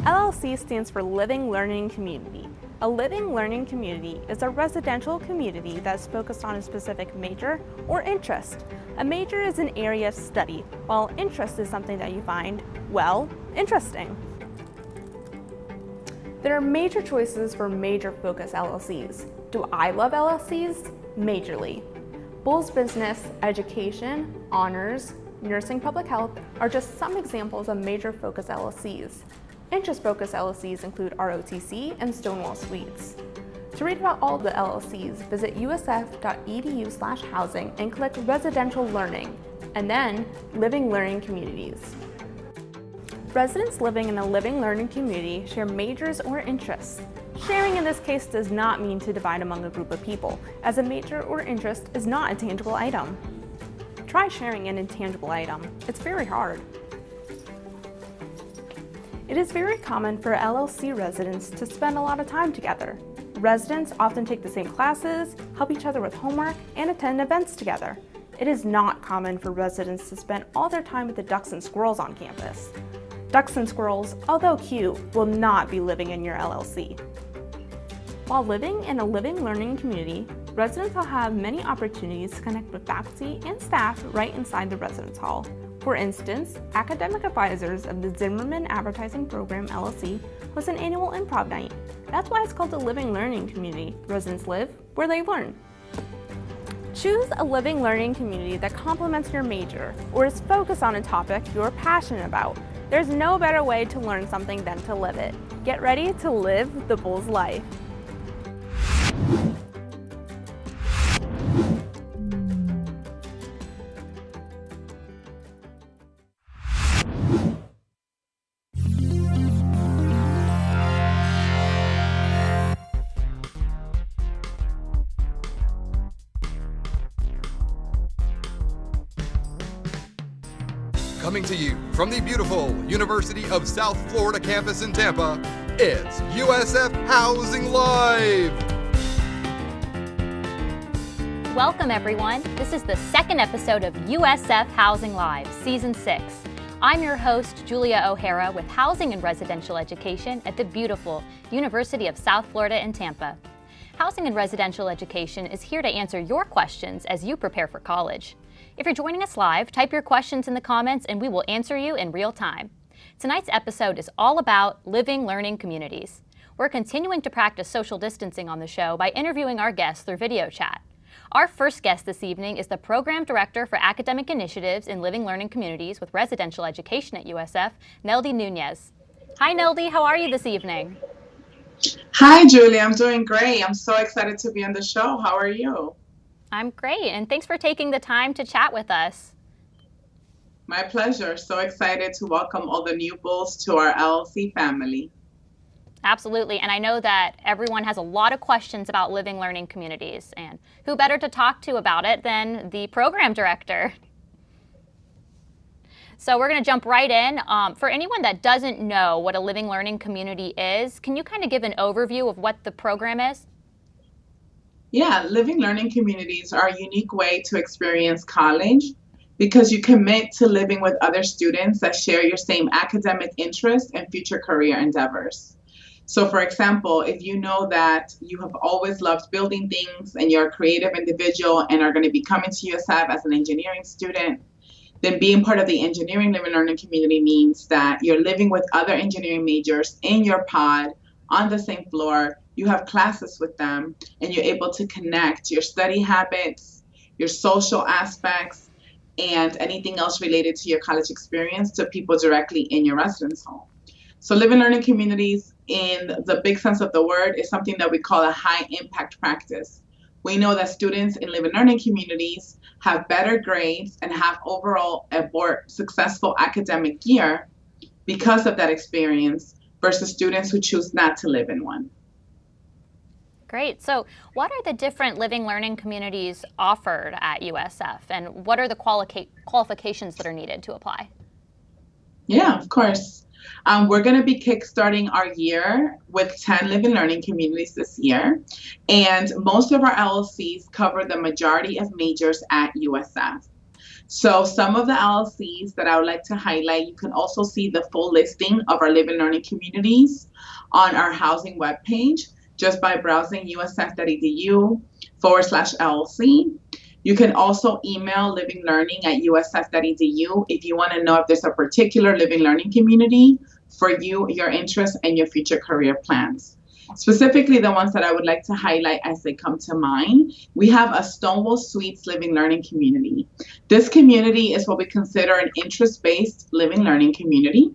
LLC stands for Living Learning Community. A living learning community is a residential community that's focused on a specific major or interest. A major is an area of study, while interest is something that you find, well, interesting. There are major choices for major focus LLCs. Do I love LLCs? Majorly. Bulls Business, Education, Honors, Nursing Public Health are just some examples of major focus LLCs. Interest-focused LLCs include ROTC and Stonewall Suites. To read about all of the LLCs, visit usf.edu/housing and click Residential Learning, and then Living Learning Communities. Residents living in a living learning community share majors or interests. Sharing in this case does not mean to divide among a group of people, as a major or interest is not a tangible item. Try sharing an intangible item. It's very hard. It is very common for LLC residents to spend a lot of time together. Residents often take the same classes, help each other with homework, and attend events together. It is not common for residents to spend all their time with the ducks and squirrels on campus. Ducks and squirrels, although cute, will not be living in your LLC. While living in a living learning community, residents will have many opportunities to connect with faculty and staff right inside the residence hall. For instance, academic advisors of the Zimmerman Advertising Program LLC host an annual improv night. That's why it's called a living learning community. Residents live where they learn. Choose a living learning community that complements your major or is focused on a topic you're passionate about. There's no better way to learn something than to live it. Get ready to live the Bulls life. Coming to you from the beautiful University of South Florida campus in Tampa, it's USF Housing Live! Welcome everyone. This is the second episode of USF Housing Live, Season 6. I'm your host, Julia O'Hara, with Housing and Residential Education at the beautiful University of South Florida in Tampa. Housing and Residential Education is here to answer your questions as you prepare for college. If you're joining us live, type your questions in the comments and we will answer you in real time. Tonight's episode is all about living learning communities. We're continuing to practice social distancing on the show by interviewing our guests through video chat. Our first guest this evening is the Program Director for Academic Initiatives in Living Learning Communities with Residential Education at USF, Neudy Nuñez. Hi Neudy, how are you this evening? Hi Julie, I'm doing great. I'm so excited to be on the show. How are you? I'm great, and thanks for taking the time to chat with us. My pleasure. So excited to welcome all the new Bulls to our LLC family. Absolutely, and I know that everyone has a lot of questions about living learning communities, and who better to talk to about it than the program director? So we're going to jump right in. For anyone that doesn't know what a living learning community is, can you kind of give an overview of what the program is? Yeah, living learning communities are a unique way to experience college because you commit to living with other students that share your same academic interests and future career endeavors. So for example, if you know that you have always loved building things and you're a creative individual and are going to be coming to USF as an engineering student, then being part of the engineering living learning community means that you're living with other engineering majors in your pod on the same floor. You have classes with them and you're able to connect your study habits, your social aspects, and anything else related to your college experience to people directly in your residence hall. So living learning communities in the big sense of the word is something that we call a high impact practice. We know that students in living learning communities have better grades and have overall a more successful academic year because of that experience versus students who choose not to live in one. Great. So what are the different living learning communities offered at USF, and what are the qualifications that are needed to apply? Yeah, of course. We're going to be kickstarting our year with 10 living learning communities this year, and most of our LLCs cover the majority of majors at USF. So some of the LLCs that I would like to highlight, you can also see the full listing of our Live and Learning communities on our housing webpage just by browsing usf.edu/LLC. You can also email livinglearning@usf.edu if you want to know if there's a particular Living Learning community for you, your interests, and your future career plans. Specifically, the ones that I would like to highlight as they come to mind, we have a Stonewall Suites Living Learning community. This community is what we consider an interest-based living learning community.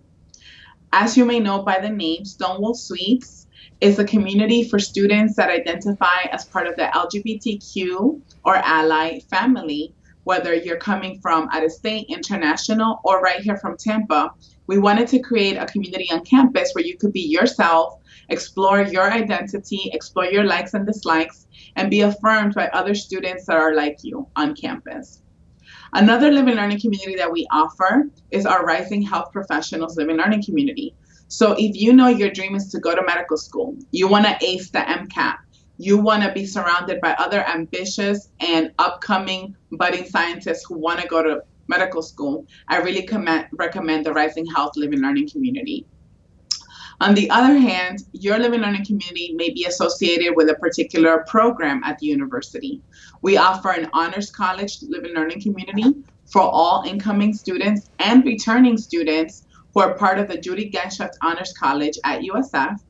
As you may know by the name, Stonewall Suites is a community for students that identify as part of the LGBTQ or ally family, whether you're coming from out of state, international, or right here from Tampa. We wanted to create a community on campus where you could be yourself, explore your identity, explore your likes and dislikes, and be affirmed by other students that are like you on campus. Another Live and Learning community that we offer is our Rising Health Professionals Live and Learning community. So if you know your dream is to go to medical school, you want to ace the MCAT, you want to be surrounded by other ambitious and upcoming budding scientists who want to go to medical school, I really recommend the Rising Health Live and Learning community. On the other hand, your Live and Learning community may be associated with a particular program at the university. We offer an honors college Live and Learning community for all incoming students and returning students who are part of the Judy Genshaft Honors College at USF.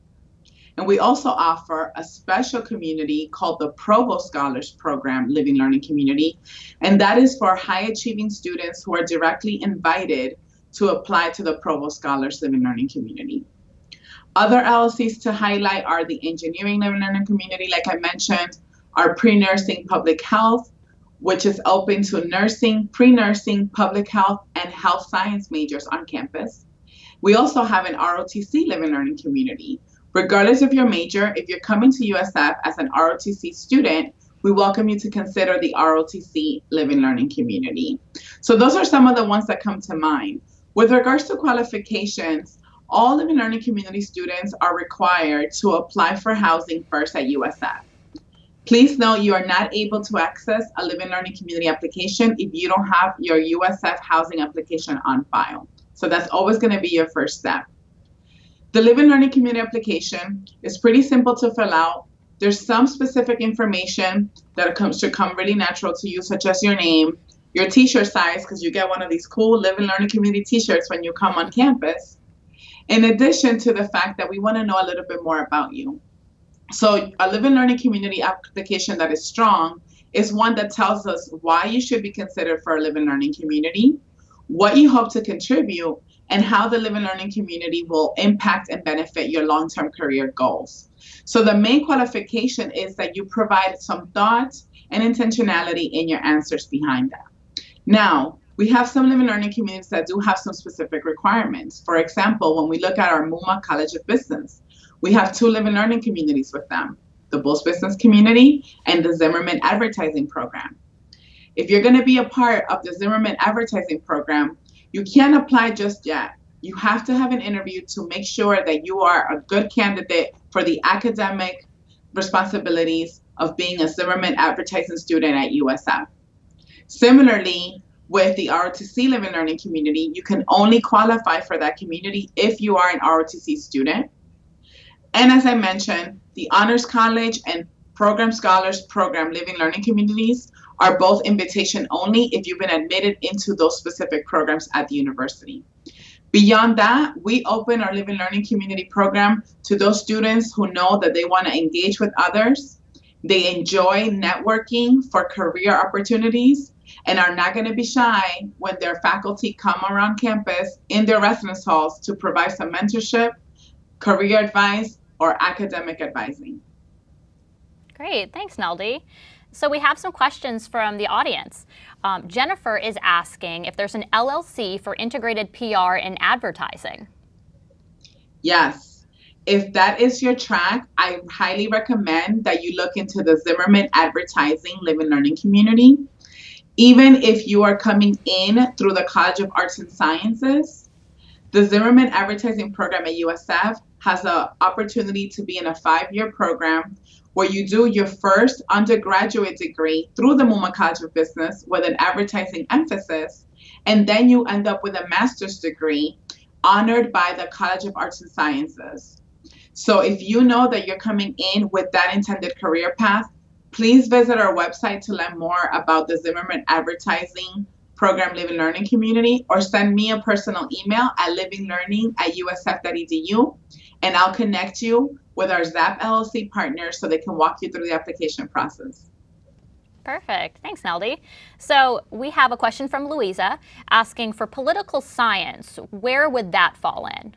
And we also offer a special community called the Provost Scholars Program Living Learning Community. And that is for high achieving students who are directly invited to apply to the Provost Scholars Living Learning Community. Other LLCs to highlight are the Engineering Living Learning Community, like I mentioned, our Pre-Nursing Public Health, which is open to nursing, pre-nursing, public health, and health science majors on campus. We also have an ROTC Live and Learning Community. Regardless of your major, if you're coming to USF as an ROTC student, we welcome you to consider the ROTC Live and Learning Community. So those are some of the ones that come to mind. With regards to qualifications, all Live and Learning community students are required to apply for housing first at USF. Please note you are not able to access a Live and Learning community application if you don't have your USF housing application on file. So that's always going to be your first step. The Live and Learning community application is pretty simple to fill out. There's some specific information that should come really natural to you, such as your name, your t-shirt size, because you get one of these cool Live and Learning community t-shirts when you come on campus. In addition to the fact that we want to know a little bit more about you. So a Live and Learning community application that is strong is one that tells us why you should be considered for a Live and Learning community, what you hope to contribute, and how the Live and Learning community will impact and benefit your long-term career goals. So the main qualification is that you provide some thought and intentionality in your answers behind that. Now, we have some Live and Learning communities that do have some specific requirements. For example, when we look at our MUMA College of Business, we have 2 Live and Learning communities with them, the Bulls Business Community and the Zimmerman Advertising Program. If you're going to be a part of the Zimmerman Advertising Program, you can't apply just yet. You have to have an interview to make sure that you are a good candidate for the academic responsibilities of being a Zimmerman Advertising student at USF. Similarly, with the ROTC Live and Learning community, you can only qualify for that community if you are an ROTC student. And as I mentioned, the Honors College and Program Scholars Program Live and Learning communities are both invitation only if you've been admitted into those specific programs at the university. Beyond that, we open our Live and Learning community program to those students who know that they want to engage with others, they enjoy networking for career opportunities, and are not going to be shy when their faculty come around campus in their residence halls to provide some mentorship, career advice, or academic advising. Great, thanks, Neudy. So we have some questions from the audience. Jennifer is asking if there's an LLC for integrated PR and advertising. Yes. If that is your track, I highly recommend that you look into the Zimmerman Advertising Live and Learning community. Even if you are coming in through the College of Arts and Sciences, the Zimmerman Advertising Program at USF has an opportunity to be in a 5-year program where you do your first undergraduate degree through the Muma College of Business with an advertising emphasis, and then you end up with a master's degree honored by the College of Arts and Sciences. So if you know that you're coming in with that intended career path, please visit our website to learn more about the Zimmerman Advertising Program Living Learning Community, or send me a personal email at livinglearning@usf.edu, and I'll connect you with our ZAP LLC partners so they can walk you through the application process. Perfect. Thanks, Neudy. So we have a question from Louisa asking, for political science, where would that fall in?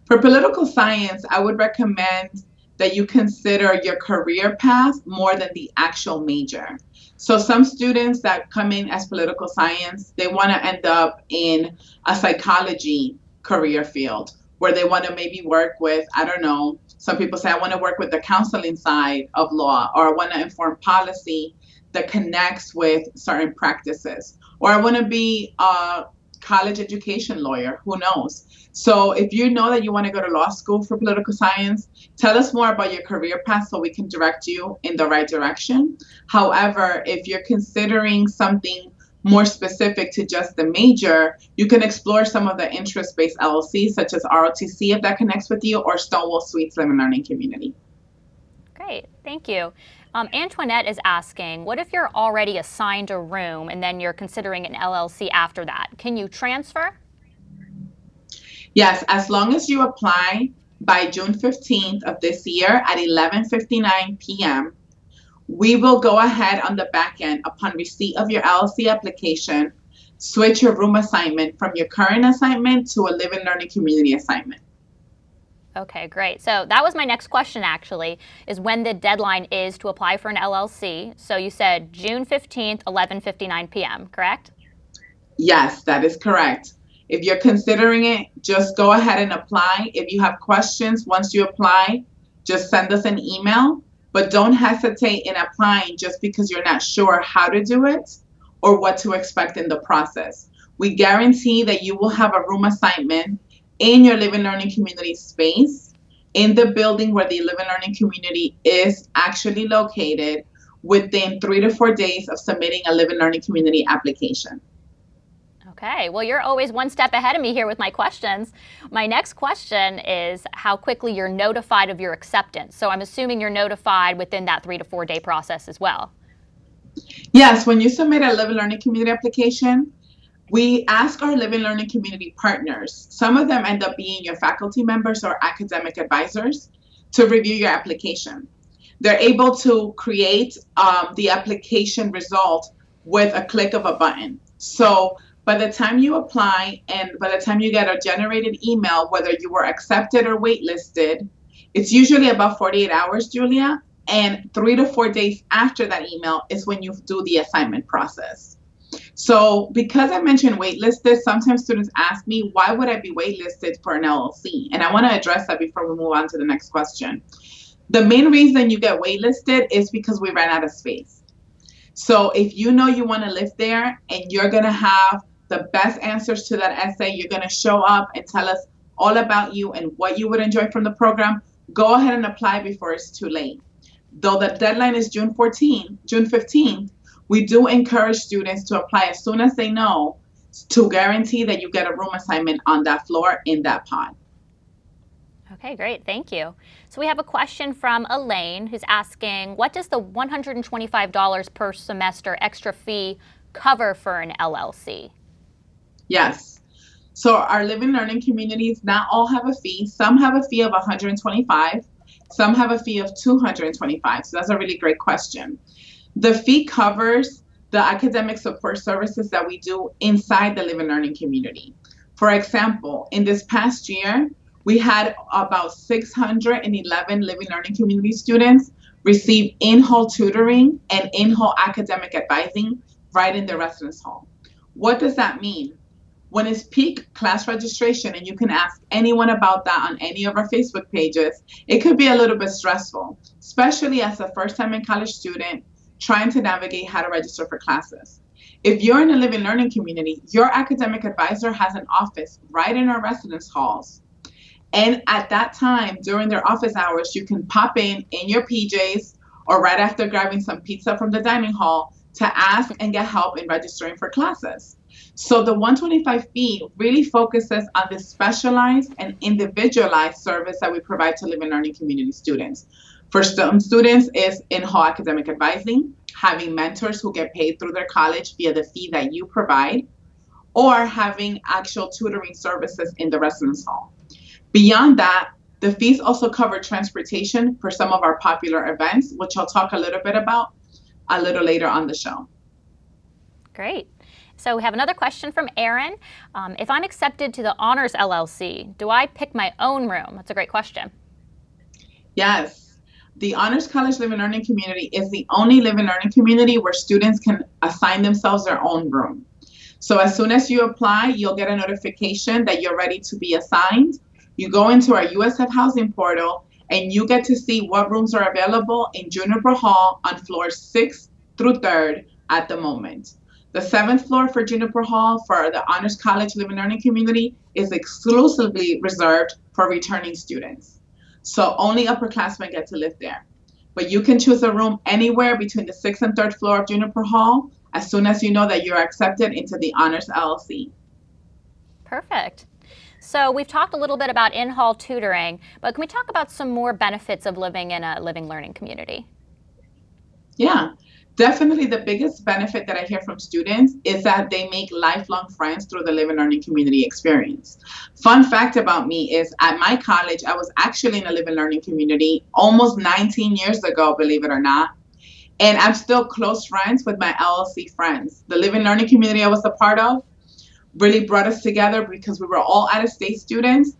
For political science, I would recommend that you consider your career path more than the actual major. So some students that come in as political science, they want to end up in a psychology career field where they want to maybe work with, I don't know, some people say, I want to work with the counseling side of law, or I want to inform policy that connects with certain practices, or I want to be a college education lawyer, who knows? So if you know that you want to go to law school for political science, tell us more about your career path so we can direct you in the right direction. However, if you're considering something more specific to just the major, you can explore some of the interest-based LLCs such as ROTC if that connects with you, or Stonewall Suites Living Learning Community. Great, thank you. Antoinette is asking, what if you're already assigned a room and then you're considering an LLC after that? Can you transfer? Yes, as long as you apply by June 15th of this year at 11:59 p.m., we will go ahead on the back end upon receipt of your LLC application, switch your room assignment from your current assignment to a Living Learning Community assignment. Okay, great. So that was my next question, actually, is when the deadline is to apply for an LLC. So you said June 15th, 11:59 p.m., correct? Yes, that is correct. If you're considering it, just go ahead and apply. If you have questions once you apply, just send us an email. But don't hesitate in applying just because you're not sure how to do it or what to expect in the process. We guarantee that you will have a room assignment in your Living Learning Community space, in the building where the Living Learning Community is actually located, within 3 to 4 days of submitting a Living Learning Community application. Okay, well, you're always one step ahead of me here with my questions. My next question is how quickly you're notified of your acceptance. So I'm assuming you're notified within that 3 to 4 day process as well. Yes, when you submit a Living Learning Community application, we ask our Living Learning Community partners, some of them end up being your faculty members or academic advisors, to review your application. They're able to create the application result with a click of a button. So by the time you apply and by the time you get a generated email, whether you were accepted or waitlisted, it's usually about 48 hours, Julia, and 3 to 4 days after that email is when you do the assignment process. So because I mentioned waitlisted, sometimes students ask me, why would I be waitlisted for an LLC? And I want to address that before we move on to the next question. The main reason you get waitlisted is because we ran out of space. So if you know you want to live there and you're going to have the best answers to that essay, you're going to show up and tell us all about you and what you would enjoy from the program, go ahead and apply before it's too late. Though the deadline is June 15th, we do encourage students to apply as soon as they know, to guarantee that you get a room assignment on that floor in that pod. Okay, great. Thank you. So we have a question from Elaine who's asking, what does the $125 per semester extra fee cover for an LLC? Yes. So our Living Learning Communities, not all have a fee. Some have a fee of $125. Some have a fee of $225. So that's a really great question. The fee covers the academic support services that we do inside the Living Learning Community. For example, in this past year, we had about 611 Living Learning Community students receive in-hall tutoring and in-hall academic advising right in their residence hall. What does that mean? When it's peak class registration, and you can ask anyone about that on any of our Facebook pages, it could be a little bit stressful, especially as a first-time in college student trying to navigate how to register for classes. If you're in a Living Learning Community, your academic advisor has an office right in our residence halls. And at that time, during their office hours, you can pop in your PJs or right after grabbing some pizza from the dining hall to ask and get help in registering for classes. So the 125 fee really focuses on the specialized and individualized service that we provide to Living Learning Community students. For some students, is in-hall academic advising, having mentors who get paid through their college via the fee that you provide, or having actual tutoring services in the residence hall. Beyond that, the fees also cover transportation for some of our popular events, which I'll talk a little bit about a little later on the show. Great. So we have another question from Aaron. If I'm accepted to the Honors LLC, do I pick my own room? That's a great question. Yes. The Honors College Living Learning Community is the only living learning community where students can assign themselves their own room. So as soon as you apply, you'll get a notification that you're ready to be assigned. You go into our USF Housing portal and you get to see what rooms are available in Juniper Hall on floors 6th through 3rd at the moment. The 7th floor for Juniper Hall for the Honors College Living Learning Community is exclusively reserved for returning students. So only upperclassmen get to live there. But you can choose a room anywhere between the 6th and 3rd floor of Juniper Hall as soon as you know that you're accepted into the Honors LLC. Perfect. So we've talked a little bit about in-hall tutoring, but can we talk about some more benefits of living in a living learning community? Yeah, definitely the biggest benefit that I hear from students is that they make lifelong friends through the living learning community experience. Fun fact about me is at my college, I was actually in a living learning community almost 19 years ago, believe it or not. And I'm still close friends with my LLC friends. The living learning community I was a part of really brought us together because we were all out-of-state students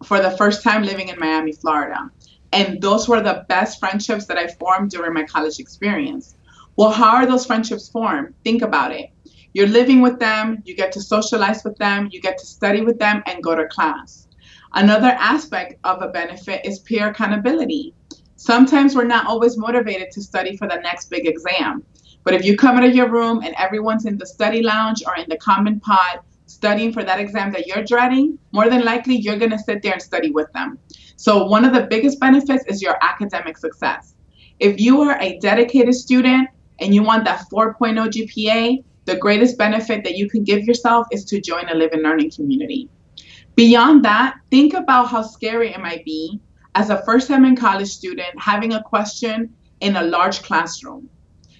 for the first time living in Miami, Florida. And those were the best friendships that I formed during my college experience. Well, how are those friendships formed? Think about it. You're living with them, you get to socialize with them, you get to study with them and go to class. Another aspect of a benefit is peer accountability. Sometimes we're not always motivated to study for the next big exam. But if you come out of your room and everyone's in the study lounge or in the common pod studying for that exam that you're dreading, more than likely you're going to sit there and study with them. So one of the biggest benefits is your academic success. If you are a dedicated student and you want that 4.0 GPA, the greatest benefit that you can give yourself is to join a living learning community. Beyond that, think about how scary it might be as a first-time in college student having a question in a large classroom.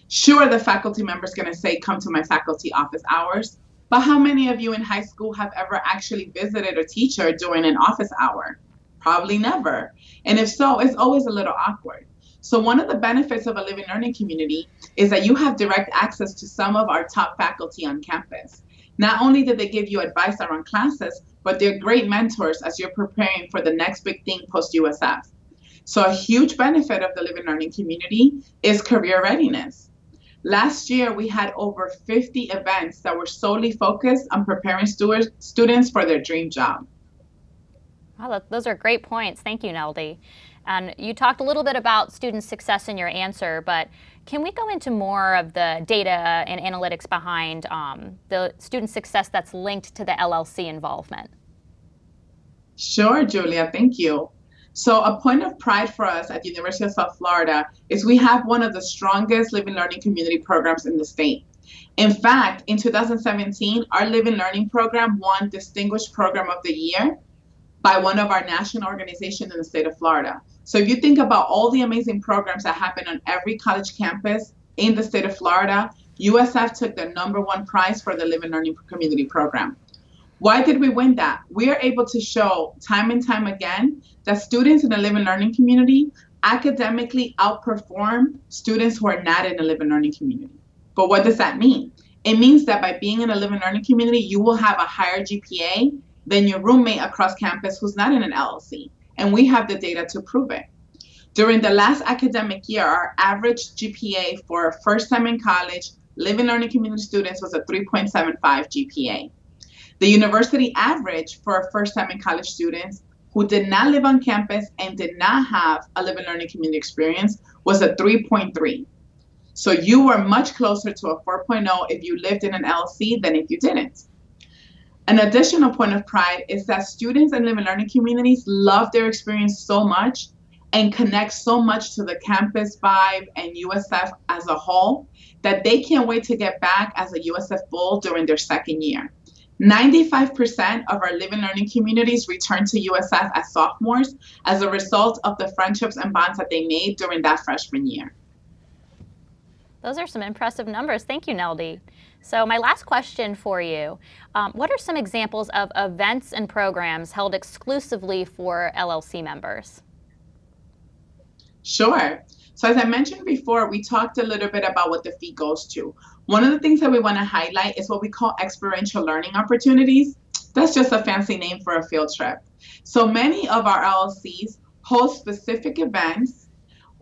Sure, the faculty member is going to say, come to my faculty office hours, but how many of you in high school have ever actually visited a teacher during an office hour? Probably never. And if so, it's always a little awkward. So one of the benefits of a living learning community is that you have direct access to some of our top faculty on campus. Not only do they give you advice around classes, but they're great mentors as you're preparing for the next big thing post-USF. So a huge benefit of the living learning community is career readiness. Last year, we had over 50 events that were solely focused on preparing students for their dream job. Wow, those are great points. Thank you, Neudy. And you talked a little bit about student success in your answer, but can we go into more of the data and analytics behind the student success that's linked to the LLC involvement? Sure, Julia, thank you. So a point of pride for us at the University of South Florida is we have one of the strongest living learning community programs in the state. In fact, in 2017, our living learning program won Distinguished Program of the Year by one of our national organizations in the state of Florida. So if you think about all the amazing programs that happen on every college campus in the state of Florida, USF took the #1 prize for the Living Learning Community Program. Why did we win that? We are able to show time and time again that students in the Living Learning Community academically outperform students who are not in the Living Learning Community. But what does that mean? It means that by being in a Living Learning Community, you will have a higher GPA than your roommate across campus who's not in an LLC. And we have the data to prove it. During the last academic year, our average GPA for first time in college Living Learning Community students was a 3.75 GPA. The university average for first time in college students who did not live on campus and did not have a Living Learning Community experience was a 3.3. So you were much closer to a 4.0 if you lived in an LLC than if you didn't. An additional point of pride is that students in living learning communities love their experience so much and connect so much to the campus vibe and USF as a whole that they can't wait to get back as a USF Bull during their second year. 95% of our living learning communities return to USF as sophomores as a result of the friendships and bonds that they made during that freshman year. Those are some impressive numbers. Thank you, Neudy. So my last question for you, what are some examples of events and programs held exclusively for LLC members? Sure. So as I mentioned before, we talked a little bit about what the fee goes to. One of the things that we want to highlight is what we call experiential learning opportunities. That's just a fancy name for a field trip. So many of our LLCs host specific events,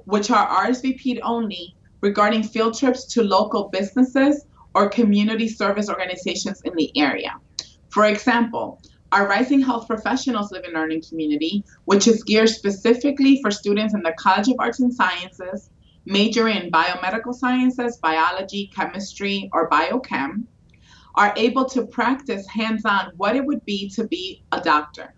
which are RSVP'd only, regarding field trips to local businesses or community service organizations in the area. For example, our Rising Health Professionals Live and Learning community, which is geared specifically for students in the College of Arts and Sciences, majoring in biomedical sciences, biology, chemistry, or biochem, are able to practice hands-on what it would be to be a doctor.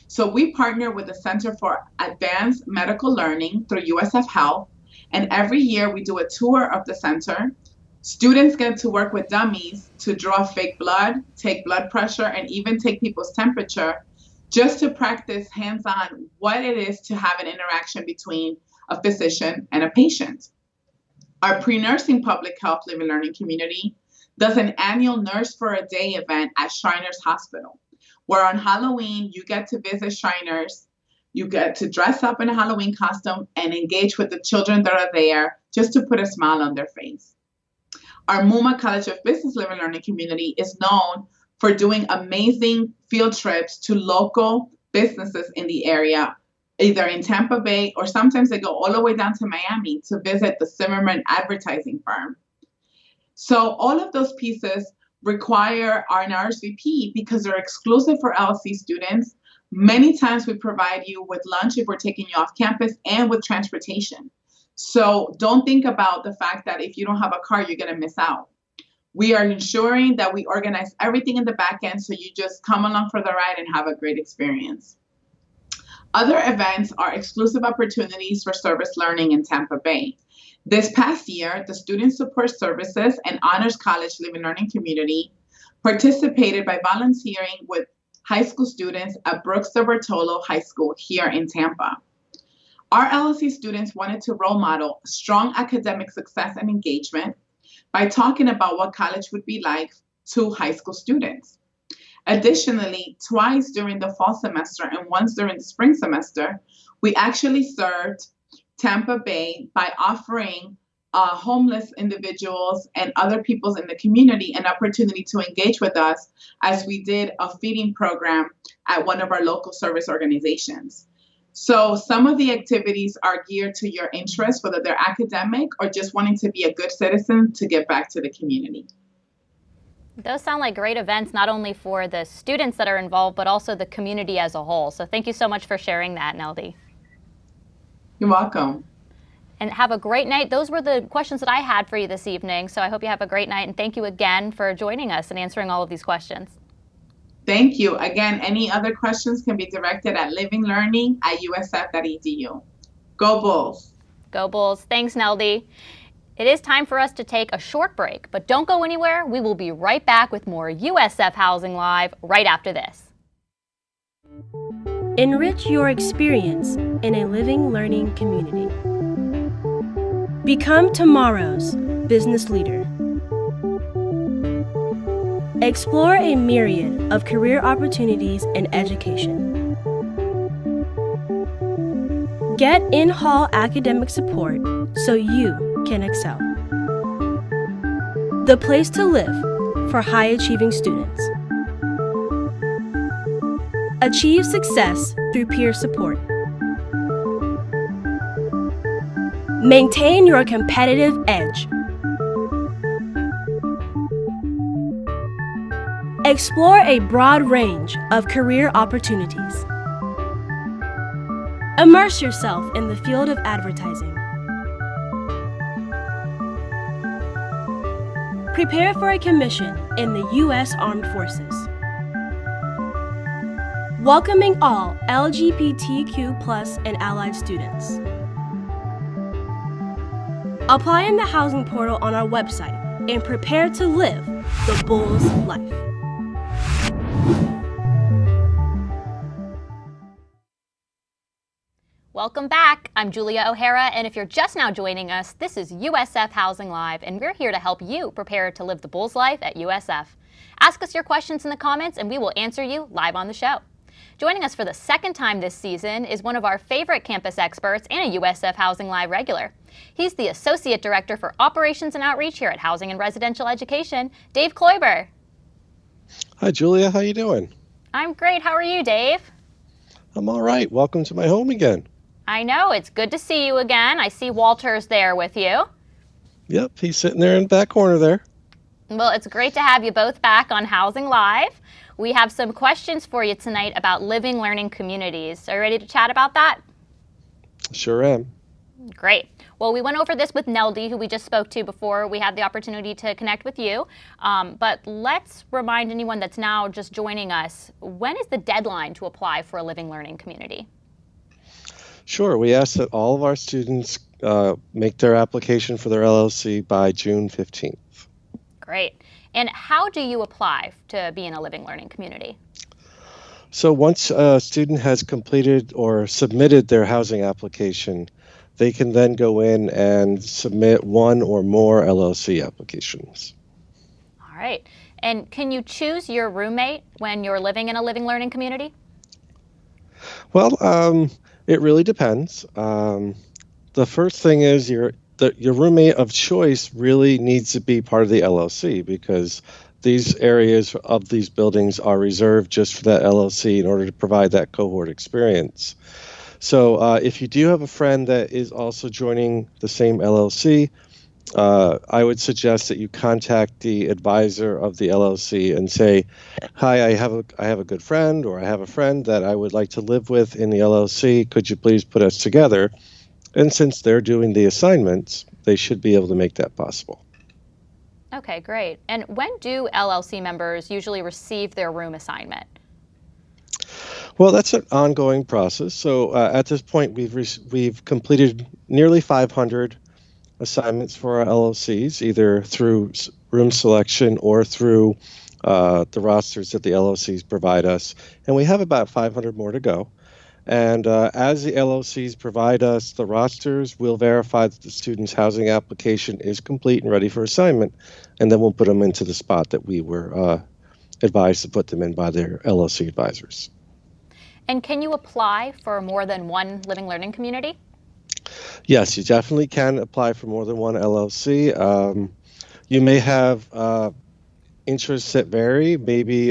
So we partner with the Center for Advanced Medical Learning through USF Health, and every year we do a tour of the center. Students get to work with dummies to draw fake blood, take blood pressure, and even take people's temperature, just to practice hands-on what it is to have an interaction between a physician and a patient. Our pre-nursing public health live and learning community does an annual Nurse for a Day event at Shriners Hospital, where on Halloween you get to visit Shriners, you get to dress up in a Halloween costume and engage with the children that are there just to put a smile on their face. Our MUMA College of Business Live and Learning community is known for doing amazing field trips to local businesses in the area, either in Tampa Bay or sometimes they go all the way down to Miami to visit the Zimmerman advertising firm. So all of those pieces require an RSVP because they're exclusive for LLC students. Many times we provide you with lunch if we're taking you off campus and with transportation. So don't think about the fact that if you don't have a car, you're going to miss out. We are ensuring that we organize everything in the back end so you just come along for the ride and have a great experience. Other events are exclusive opportunities for service learning in Tampa Bay. This past year, the Student Support Services and Honors College Live and Learning community participated by volunteering with high school students at Brooks de Bertolo High School here in Tampa. Our LLC students wanted to role model strong academic success and engagement by talking about what college would be like to high school students. Additionally, twice during the fall semester and once during the spring semester, we actually served Tampa Bay by offering homeless individuals and other people in the community an opportunity to engage with us as we did a feeding program at one of our local service organizations. So some of the activities are geared to your interests, whether they're academic or just wanting to be a good citizen to give back to the community. Those sound like great events, not only for the students that are involved, but also the community as a whole. So thank you so much for sharing that, Neudy. You're welcome. And have a great night. Those were the questions that I had for you this evening. So I hope you have a great night. And thank you again for joining us and answering all of these questions. Thank you. Again, any other questions can be directed at livinglearning@usf.edu. Go Bulls. Go Bulls. Thanks, Neudy. It is time for us to take a short break, but don't go anywhere. We will be right back with more USF Housing Live right after this. Enrich your experience in a living learning community. Become tomorrow's business leader. Explore a myriad of career opportunities in education. Get in-hall academic support so you can excel. The place to live for high-achieving students. Achieve success through peer support. Maintain your competitive edge. Explore a broad range of career opportunities. Immerse yourself in the field of advertising. Prepare for a commission in the U.S. Armed Forces. welcoming all LGBTQ+ and allied students. Apply in the housing portal on our website and prepare to live the Bulls life. Welcome back. I'm Julia O'Hara, and if you're just now joining us, this is USF Housing Live, and we're here to help you prepare to live the Bulls life at USF. Ask us your questions in the comments, and we will answer you live on the show. Joining us for the second time this season is one of our favorite campus experts and a USF Housing Live regular. He's the Associate Director for Operations and Outreach here at Housing and Residential Education, Dave Kloiber. Hi, Julia. How you doing? I'm great. How are you, Dave? I'm all right. Welcome to my home again. I know. It's good to see you again. I see Walter's there with you. Yep, he's sitting there in the back corner there. Well, it's great to have you both back on Housing Live. We have some questions for you tonight about living, learning communities. Are you ready to chat about that? Sure am. Great. Well, we went over this with Neudy, who we just spoke to before we had the opportunity to connect with you. But let's remind anyone that's now just joining us, when is the deadline to apply for a living, learning community? Sure. We ask that all of our students make their application for their LLC by June 15th. Great. And how do you apply to be in a living, learning community? So once a student has completed or submitted their housing application, they can then go in and submit one or more LLC applications. All right. And can you choose your roommate when you're living in a living, learning community? Well, it really depends. The first thing is your roommate of choice really needs to be part of the LLC, because these areas of these buildings are reserved just for that LLC in order to provide that cohort experience. So if you do have a friend that is also joining the same LLC, I would suggest that you contact the advisor of the LLC and say, hi, I have a good friend, or I have a friend that I would like to live with in the LLC. Could you please put us together? And since they're doing the assignments, they should be able to make that possible. Okay, great. And when do LLC members usually receive their room assignment? Well, that's an ongoing process. So at this point, we've completed nearly 500 assignments for our LLCs, either through room selection or through the rosters that the LLCs provide us. And we have about 500 more to go. And as the LLCs provide us the rosters, we'll verify that the student's housing application is complete and ready for assignment, and then we'll put them into the spot that we were advised to put them in by their LLC advisors. And can you apply for more than one living, learning community? Yes, you definitely can apply for more than one LLC. You may have interests that vary. Maybe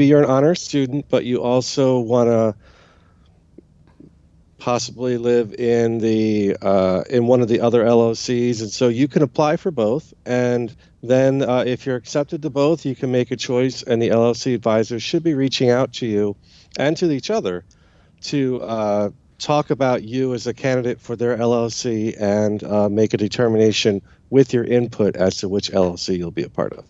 you're an honor student, but you also want to possibly live in one of the other LLCs, and so you can apply for both. And then if you're accepted to both, you can make a choice, and the LLC advisors should be reaching out to you and to each other to talk about you as a candidate for their LLC and make a determination with your input as to which LLC you'll be a part of.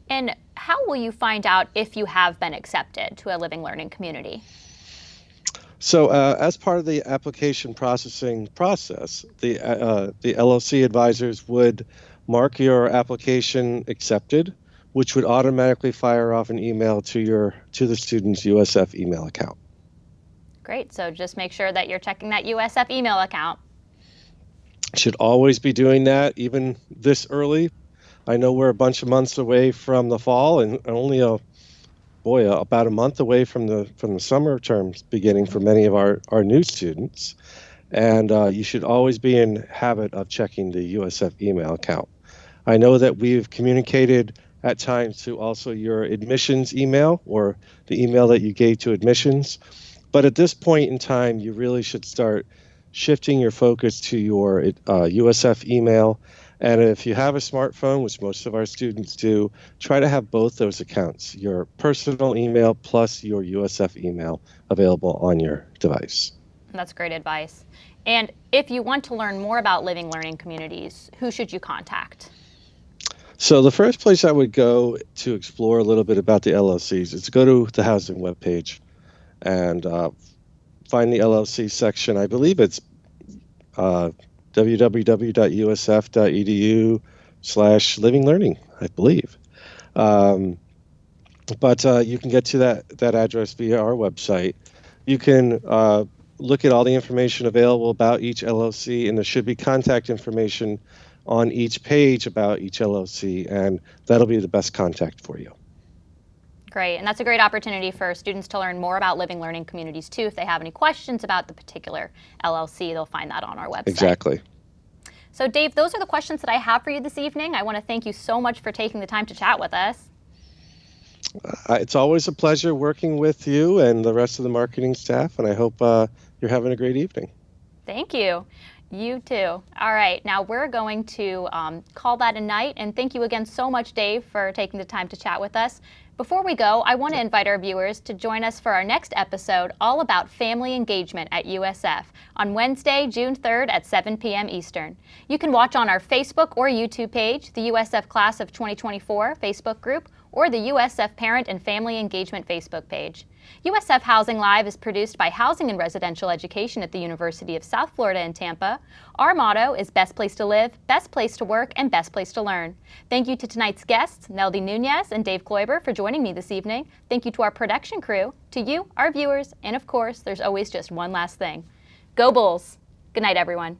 And how will you find out if you have been accepted to a living, learning community? So as part of the application processing process, the LLC advisors would mark your application accepted, which would automatically fire off an email to the student's USF email account. Great. So just make sure that you're checking that USF email account. Should always be doing that, even this early. I know we're a bunch of months away from the fall, and only about a month away from the summer terms beginning for many of our new students. And you should always be in habit of checking the USF email account. I know that we've communicated at times to also your admissions email, or the email that you gave to admissions. But at this point in time, you really should start shifting your focus to your USF email. And if you have a smartphone, which most of our students do, try to have both those accounts, your personal email plus your USF email, available on your device. That's great advice. And if you want to learn more about living, learning communities, who should you contact? So the first place I would go to explore a little bit about the LLCs is to go to the housing webpage and find the LLC section. I believe it's www.usf.edu/living learning, I believe. But you can get to that address via our website. You can look at all the information available about each LLC, and there should be contact information on each page about each LLC, and that'll be the best contact for you. Great, and that's a great opportunity for students to learn more about living learning communities too. If they have any questions about the particular LLC, they'll find that on our website. Exactly. So Dave, those are the questions that I have for you this evening. I want to thank you so much for taking the time to chat with us. It's always a pleasure working with you and the rest of the marketing staff, and I hope you're having a great evening. Thank you. You too. All right, now we're going to call that a night, and thank you again so much, Dave, for taking the time to chat with us. Before we go, I want to invite our viewers to join us for our next episode all about family engagement at USF on Wednesday, June 3rd at 7 p.m. Eastern. You can watch on our Facebook or YouTube page, the USF Class of 2024 Facebook group, or the USF Parent and Family Engagement Facebook page. USF Housing Live is produced by Housing and Residential Education at the University of South Florida in Tampa. Our motto is best place to live, best place to work, and best place to learn. Thank you to tonight's guests, Neudy Nuñez and Dave Kloiber, for joining me this evening. Thank you to our production crew, to you, our viewers, and of course, there's always just one last thing. Go Bulls! Good night, everyone.